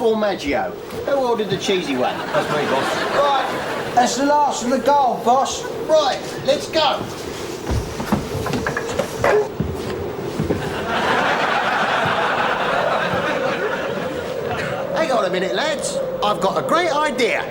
formaggio. Who ordered the cheesy one? That's me, boss. Right, that's the last of the gold, boss. Right, let's go. Hang on a minute, lads. I've got a great idea.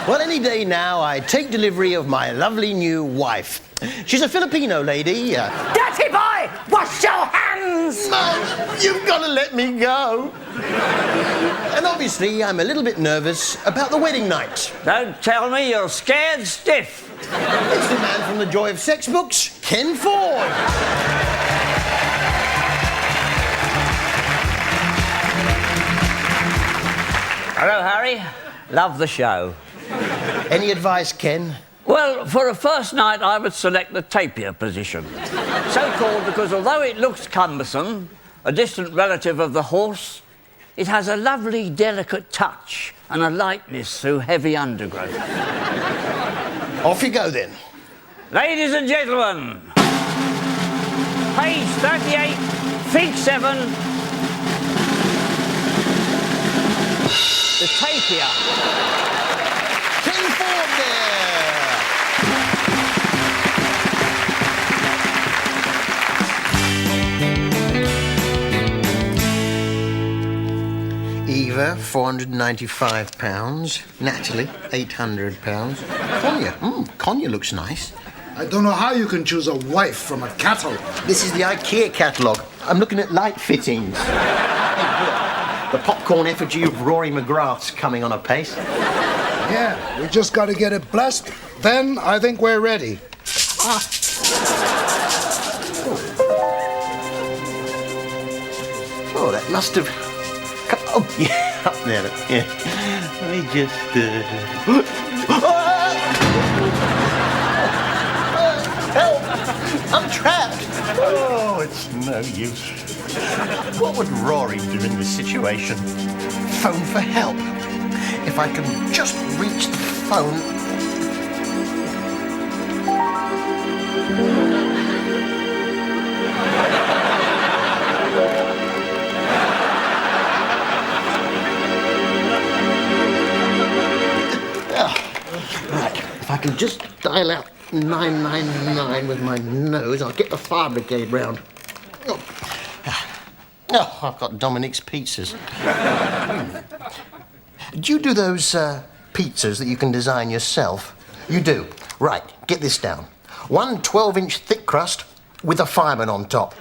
Well, any day now, I take delivery of my lovely new wife. She's a Filipino lady. Dirty boy! Wash your hands! Mum, you've got to let me go. And obviously, I'm a little bit nervous about the wedding night. Don't tell me you're scared stiff. It's the man from the Joy of Sex books, Ken Ford. Hello, Harry. Love the show. Any advice, Ken? Well, for a first night, I would select the tapir position. So called because although it looks cumbersome, a distant relative of the horse, it has a lovely, delicate touch and a lightness through heavy undergrowth. Off you go, then. Ladies and gentlemen, page 38, fig 7, the tapir. Ken Ford there. Eva, £495. Natalie, £800. Konya, Konya looks nice. I don't know how you can choose a wife from a catalogue. This is the IKEA catalogue. I'm looking at light fittings. The popcorn effigy of Rory McGrath's coming on a pace. Yeah, we just got to get it blessed. Then I think we're ready. Oh, that must have... Oh, yeah, up there. Yeah. Let me just... Help! I'm trapped! Oh, it's no use. What would Rory do in this situation? Phone for help. If I can just reach the phone... Right, if I can just dial out 999 with my nose, I'll get the fire brigade round. Oh, I've got Dominique's pizzas. Do you do those pizzas that you can design yourself? You do? Right, get this down. 1 12-inch thick crust with a fireman on top.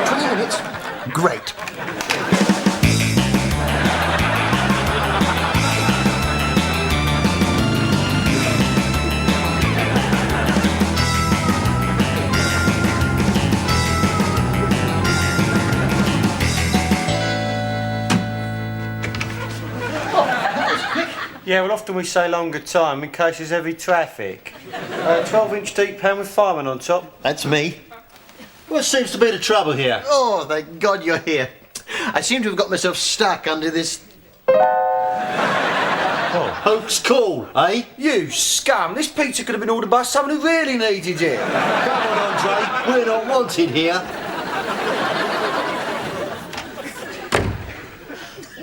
20 minutes? Great. Yeah, well, often we say longer time in case there's heavy traffic. 12-inch deep pan with fireman on top. That's me. What seems to be the trouble here? Oh, thank God you're here. I seem to have got myself stuck under this... Oh, hoax call, eh? You scum! This pizza could have been ordered by someone who really needed it. Come on, Andre, we're not wanted here.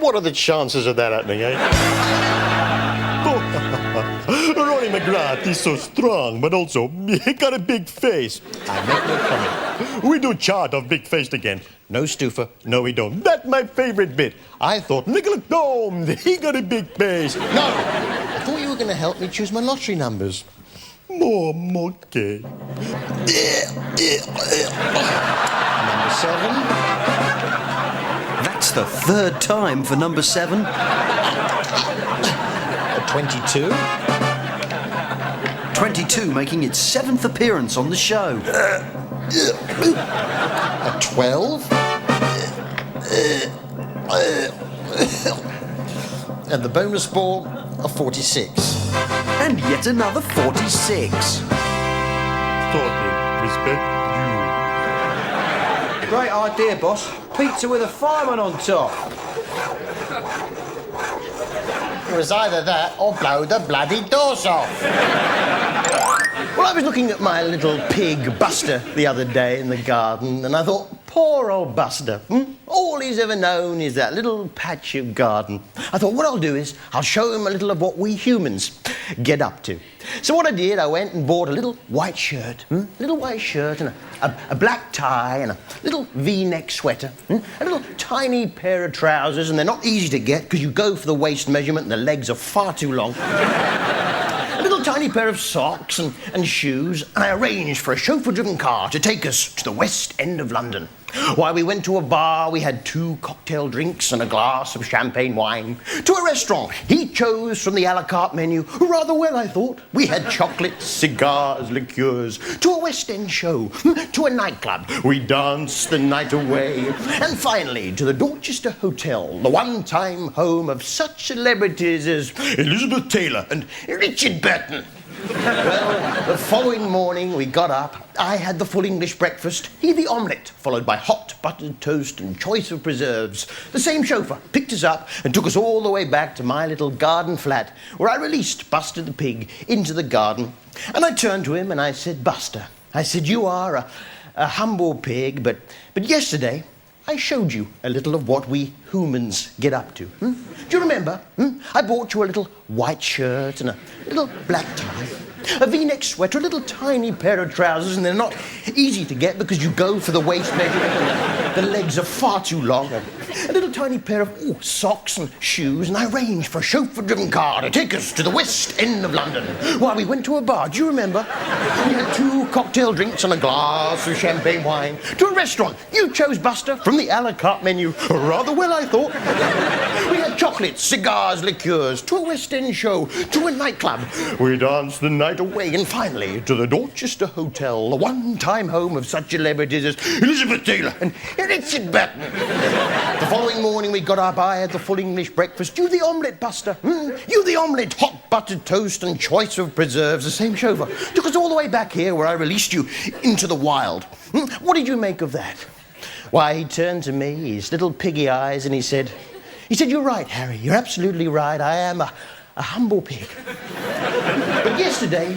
What are the chances of that happening, eh? Ronnie McGrath is so strong, but also he got a big face. I make no comment. We do chart of big face again. No stuffer. No, we don't. That's my favorite bit. I thought Nicholas Holmes, he got a big face. No! I thought you were going to help me choose my lottery numbers. Okay. Number 7. That's the third time for number 7. 22. 22 making its 7th appearance on the show. A 12. And the bonus ball, a 46. And yet another 46. Totally respect Great idea, boss. Pizza with a fireman on top. It was either that or blow the bloody doors off. Well, I was looking at my little pig Buster the other day in the garden, and I thought, Poor old Buster. All he's ever known is that little patch of garden. I thought what I'll do is I'll show him a little of what we humans get up to. So what I did, I went and bought a little white shirt, a little white shirt and a black tie and a little V-neck sweater, a little tiny pair of trousers, and they're not easy to get because you go for the waist measurement and the legs are far too long. A little tiny pair of socks and shoes, and I arranged for a chauffeur-driven car to take us to the West End of London. While we went to a bar, we had 2 cocktail drinks and a glass of champagne wine. To a restaurant, he chose from the a la carte menu, rather well, I thought. We had chocolates, cigars, liqueurs. To a West End show, to a nightclub, we danced the night away. And finally, to the Dorchester Hotel, the one-time home of such celebrities as Elizabeth Taylor and Richard Burton. Well, the following morning we got up. I had the full English breakfast, he the omelette, followed by hot buttered toast and choice of preserves. The same chauffeur picked us up and took us all the way back to my little garden flat, where I released Buster the pig into the garden. And I turned to him and I said, Buster, I said, you are a humble pig, but yesterday I showed you a little of what we humans get up to. Do you remember? I bought you a little white shirt and a little black tie, a V-neck sweater, a little tiny pair of trousers, and they're not easy to get because you go for the waist measurement and the legs are far too long. A little tiny pair of socks and shoes, and I arranged for a chauffeur-driven car to take us to the West End of London. While we went to a bar, do you remember? We had 2 cocktail drinks and a glass of champagne wine. To a restaurant, you chose Buster from the a la carte menu. Rather well, I thought. We had chocolates, cigars, liqueurs. To a West End show, to a nightclub. We danced the night away, and finally to the Dorchester Hotel, the one-time home of such celebrities as Elizabeth Taylor and Richard Burton. The following morning we got up, I had the full English breakfast. You the omelette, Buster. You the omelette, hot buttered toast and choice of preserves. The same chauffeur took us all the way back here where I released you into the wild. What did you make of that? Why, he turned to me, his little piggy eyes, and he said, you're right, Harry, you're absolutely right. I am a humble pig. But yesterday,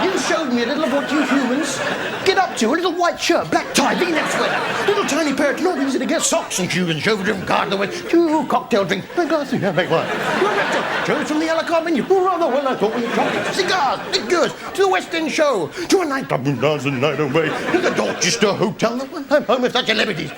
you showed me a little of what you humans get up to. A little white shirt, black tie, V-neck sweater, little tiny pair of not easy to get socks and shoes and chauffeur-driven car the way, 2 cocktail drinks, a glass of champagne wine. Chose from the a la carte menu. Rather well, I thought we had chocolates, cigars, liqueurs, to the West End show, to a nightclub and dance the night away, to the Dorchester Hotel, the one-time home of such celebrities.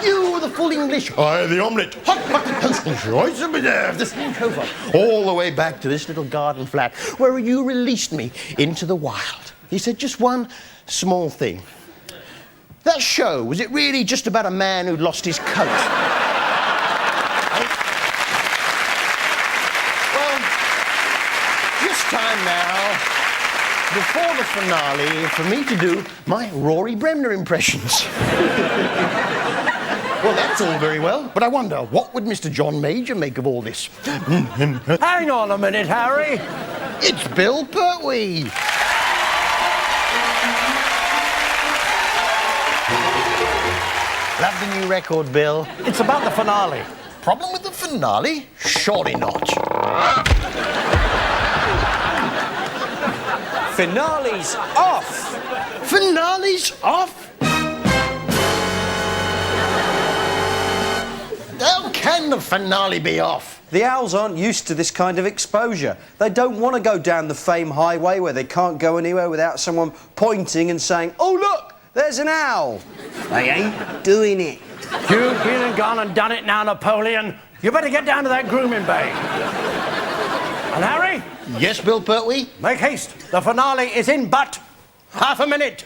You the full English, I the omelette, hot buttered toast and choice of preserves, the same chauffeur, all the way back to this little garden flat where you released me into the wild. He said, just one small thing. That show, was it really just about a man who'd lost his coat? Well, this time now, before the finale, for me to do my Rory Bremner impressions. Well, that's all very well, but I wonder, what would Mr. John Major make of all this? Hang on a minute, Harry. It's Bill Pertwee. Love the new record, Bill. It's about the finale. Problem with the finale? Surely not. Finale's off. Finale's off? How can the finale be off? The owls aren't used to this kind of exposure. They don't want to go down the fame highway where they can't go anywhere without someone pointing and saying, oh, look, there's an owl. They ain't doing it. You've been and gone and done it now, Napoleon. You better get down to that grooming bay. And Harry? Yes, Bill Pertwee? Make haste. The finale is in but half a minute.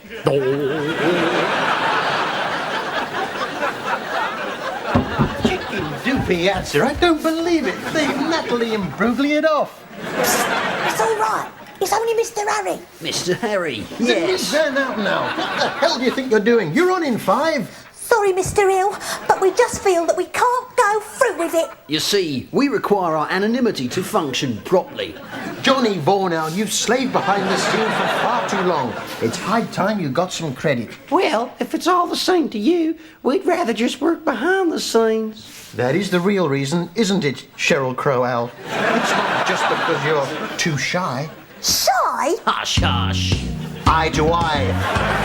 Doopy answer. I don't believe it. They've Natalie and Brugly it off. It's all right. It's only Mr. Harry. Mr. Harry, Yes. Turn out now. What the hell do you think you're doing? You're on in 5. Sorry, Mr. Hill, but we just feel that we can't go through with it. You see, we require our anonymity to function properly. Johnny Vornell, you've slaved behind the scenes for far too long. It's high time you got some credit. Well, if it's all the same to you, we'd rather just work behind the scenes. That is the real reason, isn't it, Cheryl Crow-Owl? It's not just because you're too shy. Shy? Hush, hush. eye to eye.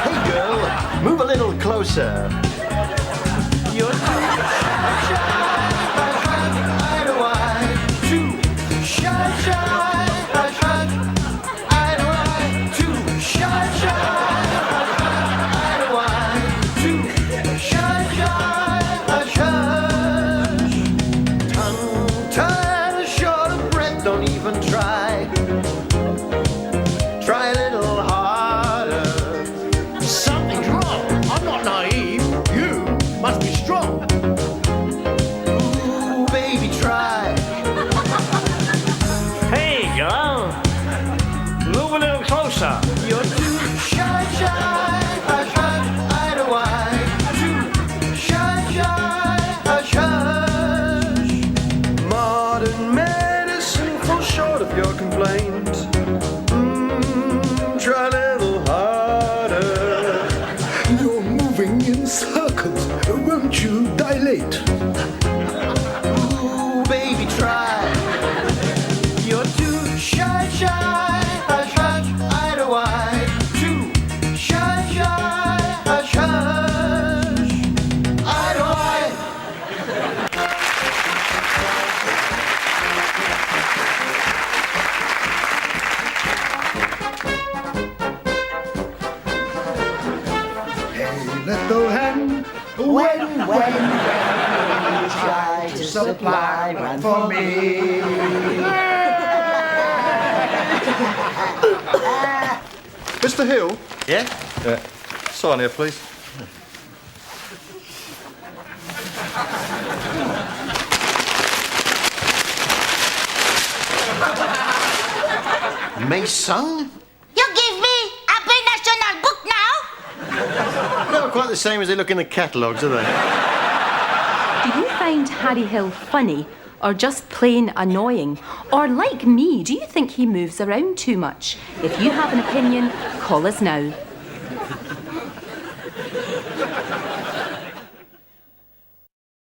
Hey girl, move a little closer. You're too shy, eye to eye. Too shy, eye to eye. Too shy, eye to eye. Too shy, tongue tied, short of breath, don't even try. Try a little harder. Something's wrong. I'm not naive. You must be strong. Ooh, baby, try. Hey, girl. Move a little closer. You're too shy, eye to eye. Too shy, Modern medicine falls short of your complaint. Try a little harder. You're moving in circles. Won't you dilate? ooh, baby, try. You're too shy, eye to eye. Too shy, eye to eye. Hey, little hen, when you try to supply one for me. Mr. Hill? Yeah? Sign here, please. Mason? You give me a national book now? Not quite the same as they look in the catalogues, are they? Do you find Harry Hill funny or just plain annoying? Or like me, do you think he moves around too much? If you have an opinion, call us now.